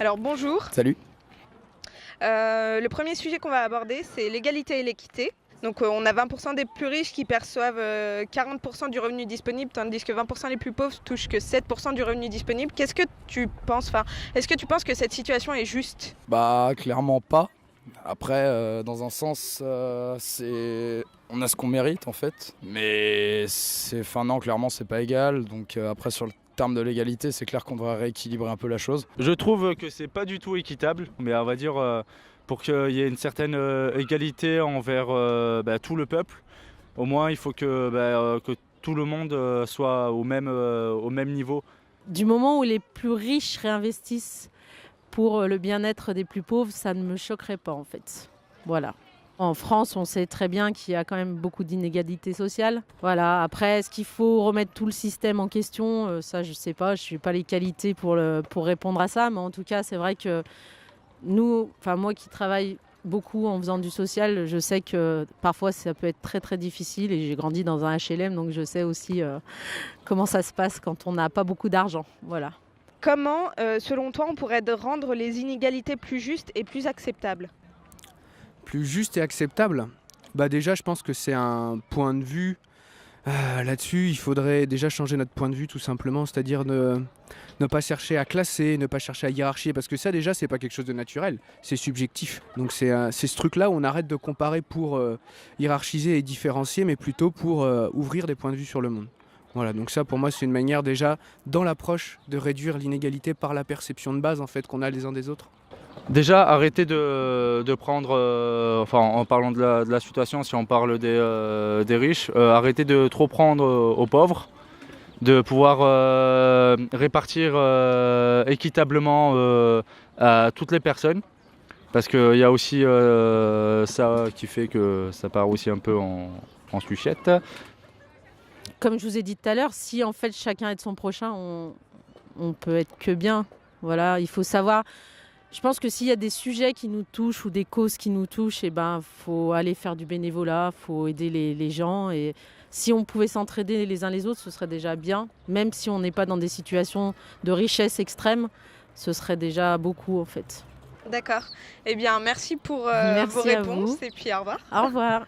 Alors bonjour. Salut. Le premier sujet qu'on va aborder, c'est l'égalité et l'équité. Donc on a 20% des plus riches qui perçoivent 40% du revenu disponible, tandis que 20% les plus pauvres touchent que 7% du revenu disponible. Qu'est-ce que tu penses, est-ce que tu penses que cette situation est juste? Bah clairement pas. Après, dans un sens, on a ce qu'on mérite en fait. Mais non, clairement c'est pas égal. Donc après sur le terme de l'égalité, c'est clair qu'on devrait rééquilibrer un peu la chose. Je trouve que c'est pas du tout équitable, mais on va dire pour qu'il y ait une certaine égalité envers tout le peuple, au moins il faut que tout le monde soit au même niveau. Du moment où les plus riches réinvestissent pour le bien-être des plus pauvres, ça ne me choquerait pas en fait. Voilà. En France, on sait très bien qu'il y a quand même beaucoup d'inégalités sociales. Voilà. Après, est-ce qu'il faut remettre tout le système en question? Ça, je ne sais pas. Je n'ai pas les qualités pour répondre à ça. Mais en tout cas, c'est vrai que moi qui travaille beaucoup en faisant du social, je sais que parfois ça peut être très très difficile. Et j'ai grandi dans un HLM, donc je sais aussi comment ça se passe quand on n'a pas beaucoup d'argent. Voilà. Comment, selon toi, on pourrait rendre les inégalités plus justes et plus acceptables? Plus juste et acceptable. Déjà, je pense que c'est un point de vue. Là-dessus, il faudrait déjà changer notre point de vue tout simplement, c'est-à-dire ne pas chercher à classer, ne pas chercher à hiérarchier, parce que ça déjà, c'est pas quelque chose de naturel, c'est subjectif. Donc c'est ce truc-là où on arrête de comparer pour hiérarchiser et différencier, mais plutôt pour ouvrir des points de vue sur le monde. Voilà, donc ça pour moi c'est une manière déjà dans l'approche de réduire l'inégalité par la perception de base en fait qu'on a les uns des autres. Déjà, arrêter de prendre, en parlant de la situation, si on parle des riches, arrêter de trop prendre aux pauvres, de pouvoir répartir équitablement à toutes les personnes, parce qu'il y a aussi ça qui fait que ça part aussi un peu en suchette. Comme je vous ai dit tout à l'heure, si en fait chacun aide son prochain, on peut être que bien. Voilà, il faut savoir. Je pense que s'il y a des sujets qui nous touchent ou des causes qui nous touchent, faut aller faire du bénévolat, faut aider les gens. Et si on pouvait s'entraider les uns les autres, ce serait déjà bien. Même si on n'est pas dans des situations de richesse extrême, ce serait déjà beaucoup en fait. D'accord. Eh bien, merci pour Merci vos à réponses vous. et puis au revoir. Au revoir.